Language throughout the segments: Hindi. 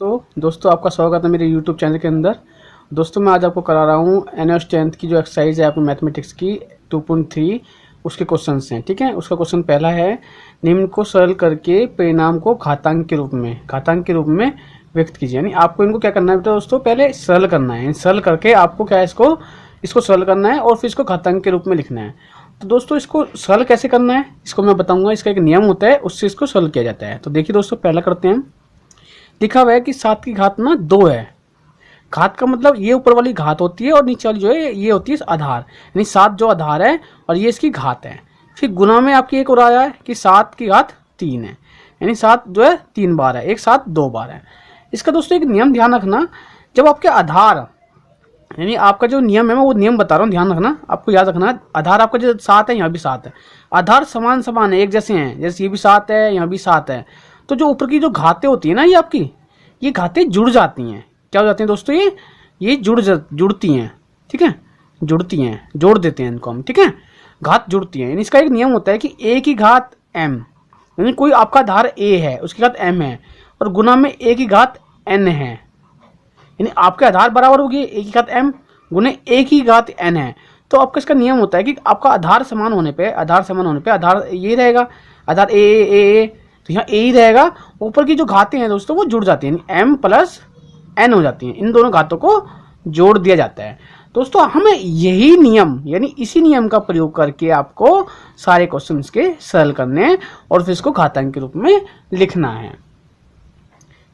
तो दोस्तों आपका स्वागत है मेरे YouTube चैनल के अंदर। दोस्तों मैं आज आपको करा रहा हूँ एनएस 10th की जो एक्सरसाइज है आपकी मैथमेटिक्स की 2.3 उसके क्वेश्चंस हैं। ठीक है, उसका क्वेश्चन पहला है, निम्न को सरल करके परिणाम को घातांक के रूप में व्यक्त कीजिए। यानी आपको इनको क्या करना है बेटा दोस्तों, पहले सरल करना है। सरल करके आपको क्या है, इसको सरल करना है और फिर इसको घातांक के रूप में लिखना है। तो दोस्तों इसको सरल कैसे करना है इसको मैं बताऊंगा। इसका एक नियम होता है, उससे इसको सरल किया जाता है। तो देखिए दोस्तों, पहला करते हैं। लिखा हुआ है कि 7 की घात ना 2 है। घात का मतलब ये ऊपर वाली घात होती है और नीचे वाली जो है ये होती है आधार। यानी 7 जो आधार है और ये इसकी घात है। फिर गुना में आपकी एक और आया है कि 7 की घात 3 है। यानी 7 जो है 3 बार है, एक 7 2 बार है। इसका दोस्तों एक नियम ध्यान रखना, जब आपके आधार यानी आपका जो नियम है मैं वो नियम बता रहा हूँ, ध्यान रखना। आपको याद रखना, आधार आपका जो 7 है यहाँ भी 7 है। आधार समान समान है, एक जैसे हैं। जैसे ये भी 7 है, यहाँ भी 7 है। तो जो ऊपर की जो घातें होती है ना, ये आपकी ये घातें जुड़ जाती हैं। क्या हो जाती हैं दोस्तों, ये जुड़ती हैं। ठीक है, जुड़ती हैं, जोड़ देते हैं इनको हम। ठीक है, घात जुड़ती हैं। यानी इसका एक नियम होता है कि a की घात m, यानी कोई आपका आधार a है उसकी घात m है और गुना में a की घात n है। यानी आपके आधार बराबर होगी a की घात m गुने a की घात n है। तो आपका इसका नियम होता है कि आपका आधार समान होने पे आधार ये रहेगा, आधार a तो यहाँ a ही रहेगा। ऊपर की जो घातें हैं दोस्तों वो जुड़ जाती हैं, m प्लस n हो जाती हैं। इन दोनों घातों को जोड़ दिया जाता है। दोस्तों हमें यही नियम यानी इसी नियम का प्रयोग करके आपको सारे क्वेश्चंस के सरल करने हैं और फिर इसको घातांक के रूप में लिखना है।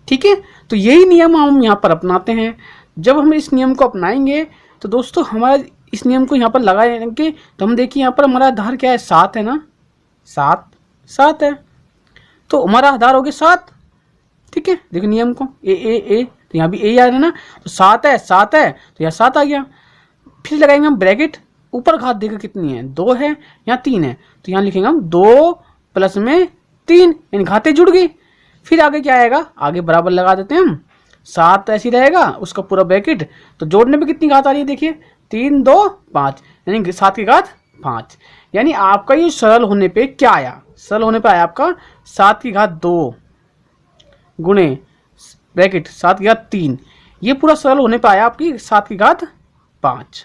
ठीक है, तो यही नियम हम यहाँ पर अपनाते हैं। जब हम इस नियम को अपनाएंगे तो दोस्तों हमारा इस नियम को यहाँ पर लगाएंगे तो हम देखिए यहाँ पर हमारा आधार क्या है, 7 है ना, 7 है। तो हमारा आधार हो गया 7। ठीक है, देखिए नियम को ए तो यहाँ भी ए आ रहा है ना, तो 7 है तो यहाँ 7 आ गया। फिर लगाएंगे हम ब्रैकेट, ऊपर घात देखिए कितनी है, 2 है, यहाँ 3 है। तो यहाँ लिखेंगे हम 2 प्लस में 3, यानी घातें जुड़ गई। फिर आगे क्या आएगा, आगे बराबर लगा देते हैं हम, 7 ऐसी रहेगा उसका पूरा ब्रैकेट। तो जोड़ने में कितनी घात आ रही है देखिए, 3 2 5, यानी 7 की घात 5। यानी आपका ये सरल होने पे क्या आया, सरल होने पे आया आपका 7 की घात 2 गुणे ब्रैकेट 7 की घात 3। ये पूरा सरल होने पे आया आपकी 7 की घात 5।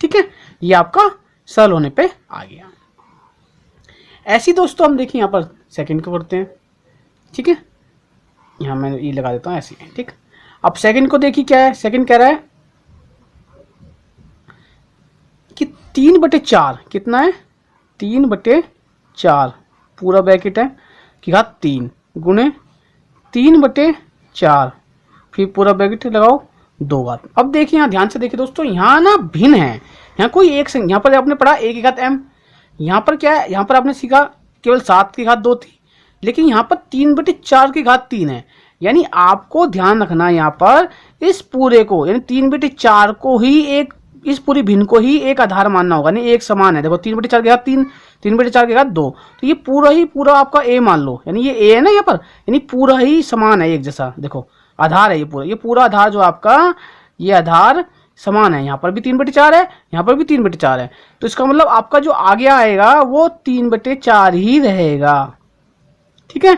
ठीक है, ये आपका सरल होने पे आ गया। ऐसी दोस्तों हम देखिए यहाँ पर सेकंड को करते हैं। ठीक है, यहाँ मैं ये लगा देता हूँ ऐसे। ठीक, अब सेकंड को देखिए क्या है। सेकंड कह रहा है कि 3/4 कितना है, 3/4 पूरा ब्रैकेट है की घात 3 गुणे 3/4 फिर पूरा ब्रैकेट लगाओ 2 घात। अब देखिए यहाँ ध्यान से देखिए दोस्तों, यहाँ ना भिन्न है। यहाँ कोई एक संख्या, यहाँ पर आपने पढ़ा a की घात m, यहाँ पर क्या है, यहाँ पर आपने सीखा केवल 7 की घात 2 थी, लेकिन यहाँ पर 3/4 की घात 3 है। यानी आपको ध्यान रखना यहाँ पर इस पूरे को यानी 3/4 को ही एक, इस पूरी भिन्न को ही एक आधार मानना होगा। नहीं एक समान है, देखो 3/4 की घात 3, 3/4 की घात 2, तो ये पूरा ही पूरा आपका a मान लो। यानी ये a है ना यहाँ पर, यानी पूरा ही समान है, एक जैसा। देखो आधार है ये पूरा आधार जो आपका, ये आधार समान है। यहाँ पर भी 3/4 है, यहाँ पर भी 3/4 है। तो इसका मतलब आपका जो आगे आएगा वो 3/4 ही रहेगा। ठीक है,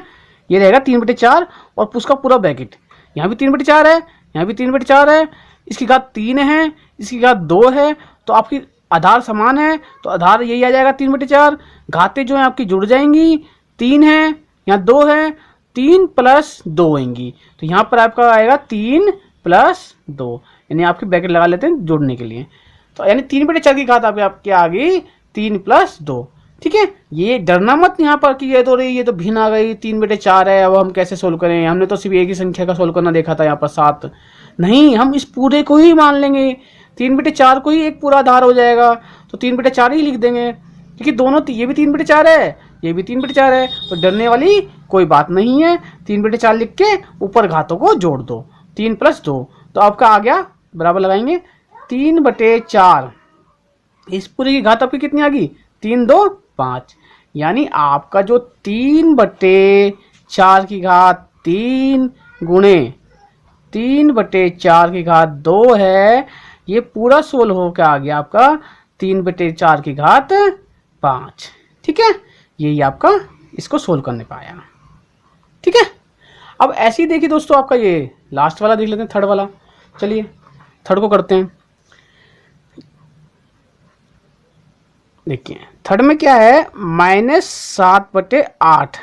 ये रहेगा 3/4 और उसका पूरा ब्रैकेट। यहाँ भी 3/4 है, यहाँ भी 3/4 है, इसकी घात 3 है, इसकी घात 2 है। तो आपकी आधार समान है, तो आधार यही आ जाएगा 3/4। घातें जो है आपकी जुड़ जाएंगी, 3 है, यहाँ 2 है, 3 + 2 होंगी। तो यहाँ पर आपका आएगा 3 + 2, यानी आपकी ब्रैकेट लगा लेते हैं जोड़ने के लिए। तो यानी 3/4 की घात आपके आ गई 3 + 2। ठीक है, ये डरना मत यहाँ पर कि ये तो भिन्न आ गई, 3/4 है, अब हम कैसे सोल्व करें। हमने तो सिर्फ एक ही संख्या का सोल्व करना देखा था यहाँ पर 7। नहीं, हम इस पूरे को ही मान लेंगे, 3/4 को ही एक पूरा आधार हो जाएगा। तो 3/4 ही लिख देंगे, क्योंकि दोनों ये भी 3/4 है, ये भी 3/4 है। तो डरने वाली कोई बात नहीं है। 3/4 लिख के ऊपर घातों को जोड़ दो, 3 + 2, तो आपका आ गया, बराबर लगाएंगे 3/4। इस पूरी की घात आपकी कितनी आ गई, 3 2 5। यानी आपका जो 3/4 की घात 3 गुणे 3/4 की घात 2 है, ये पूरा सोल्व होकर आ गया आपका 3/4 की घात 5। ठीक है, यही आपका इसको सोल्व करने पाया। ठीक है, अब ऐसे ही देखिए दोस्तों, आपका ये लास्ट वाला देख लेते हैं, थर्ड वाला। चलिए थर्ड को करते हैं। देखिए थर्ड में क्या है, -7/8।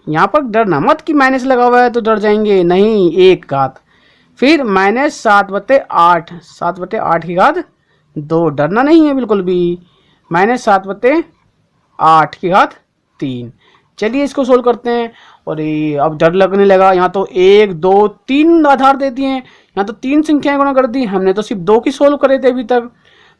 यहाँ पर डरना मत कि माइनस लगा हुआ है तो डर जाएंगे, नहीं, एक घात। फिर -7/8, 7/8 की घात 2, डरना नहीं है बिल्कुल भी। -7/8 की घात 3। चलिए इसको सोल्व करते हैं। और ये अब डर लगने लगा, यहाँ तो 1 2 3 आधार देती हैं, यहाँ तो 3 संख्याएं गुणा कर दी। हमने तो सिर्फ 2 की सोल्व करे थे अभी तक,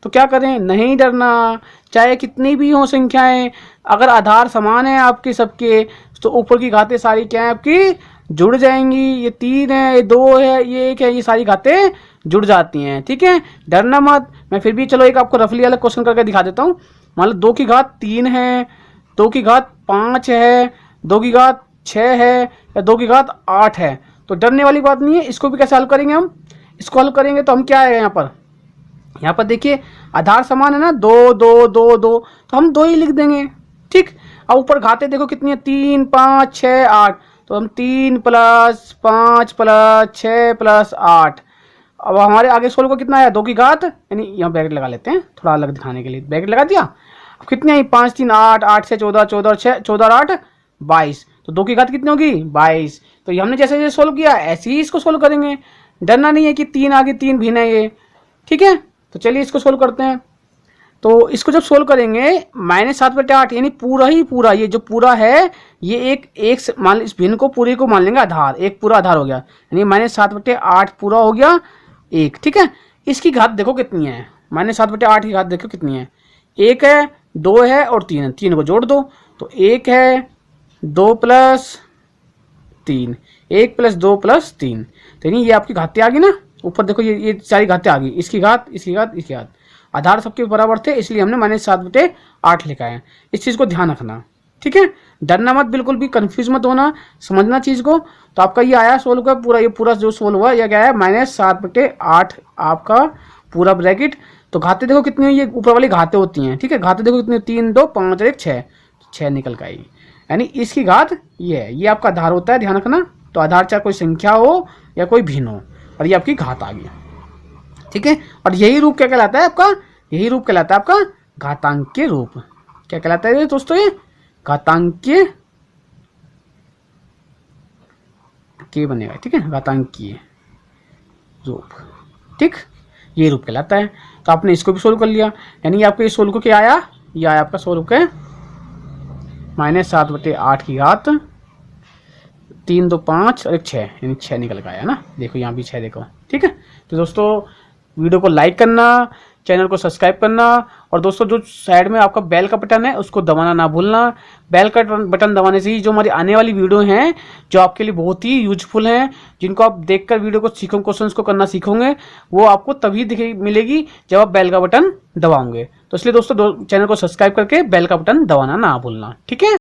तो क्या करें, नहीं डरना, चाहे कितनी भी हो संख्याएं, अगर आधार समान है आपके सबके तो ऊपर की घातें सारी क्या है आपकी, जुड़ जाएंगी। ये 3 है, ये 2 है, ये 1 है, ये सारी घातें जुड़ जाती हैं। ठीक है, डरना मत। मैं फिर भी चलो एक आपको रफली वाला क्वेश्चन करके दिखा देता हूँ। मान लो 2 की घात 3 है, 2 की घात 5 है, 2 की घात 6 है, या 2 की घात 8 है, तो डरने वाली बात नहीं है। इसको भी कैसे हल करेंगे हम, इसको हल करेंगे तो हम क्या है यहाँ पर देखिए आधार समान है ना, 2 2 2 2, तो हम 2 ही लिख देंगे। ठीक, अब ऊपर घाते देखो कितनी है, 3 5 6 8, तो हम 3 + 5 + 6 + 8। अब हमारे आगे सोल्व को कितना है, 2 की घात, यानी यहाँ ब्रैकेट लगा लेते हैं थोड़ा अलग दिखाने के लिए, ब्रैकेट लगा दिया। अब कितनी आई, 5 3 8, 8 से 14, 14 और 6, 14 और 8 22, तो 2 की घात कितनी होगी, 22। तो ये हमने जैसे जैसे सोल्व किया ऐसे ही इसको सोल्व करेंगे, डरना नहीं है कि 3 आगे 3 भिन्न है ये। ठीक है, तो चलिए इसको सोल्व करते हैं। तो इसको जब सोल्व करेंगे, -7/8 यानी पूरा ही पूरा, ये जो पूरा है ये एक मान, इस भिन्न को पूरे को मान लेंगे आधार, एक पूरा आधार हो गया, यानी -7/8 पूरा हो गया 1। ठीक है, इसकी घात देखो कितनी है, -7/8 की घात देखो कितनी है, 1 है, 2 है और 3 है, 3 को जोड़ दो, तो 1 है, 2 + 3, 1 + 2 + 3, तो यानी ये आपकी घातें आ गई ना। ऊपर देखो ये सारी घातें आ गई, इसकी घात, इसकी घात, इसकी घात, आधार सबके बराबर थे इसलिए हमने -7/8 लिखा है। इस चीज़ को ध्यान रखना। ठीक है, डरना मत, बिल्कुल भी कंफ्यूज मत होना, समझना चीज़ को। तो आपका ये आया सोल्व का पूरा, ये पूरा जो सोल्व हुआ यह क्या है, -7/8 आपका पूरा ब्रैकेट। तो घातें देखो कितनी हुई, ये ऊपर वाली घातें होती हैं। ठीक है, घातें देखो कितनी, 3 2 5 और 1 6, 6 निकल के आएगी, यानी इसकी घात ये है, ये आपका आधार होता है, ध्यान रखना। तो आधार चाहे कोई संख्या हो या कोई भिन्न हो, और ये आपकी घात आ गई। ठीक है, और यही रूप क्या कहलाता है आपका, यही रूप कहलाता है आपका घातांकीय रूप। क्या कहलाता है दोस्तों, ये घातांकीय के बनेगा। ठीक है, घातांकीय रूप। ठीक, ये रूप कहलाता है। तो आपने इसको भी सोल्व कर लिया, यानी आपके इस सोल्व को क्या आया, ये आया आपका सोल्व के -7/8 की घात 3 2 5 और 1 6, यानी 6 निकल के आया ना। देखो यहाँ भी 6 देखो। ठीक है, तो दोस्तों वीडियो को लाइक करना, चैनल को सब्सक्राइब करना, और दोस्तों जो साइड में आपका बेल का बटन है उसको दबाना ना भूलना। बेल का बटन दबाने से ही जो हमारी आने वाली वीडियो हैं जो आपके लिए बहुत ही यूजफुल हैं, जिनको आप देखकर वीडियो को सीखोगे, क्वेश्चंस को करना सीखोगे, वो आपको तभी मिलेगी जब आप बेल का बटन दबाओगे। तो इसलिए दोस्तों चैनल को सब्सक्राइब करके बेल का बटन दबाना ना भूलना। ठीक है।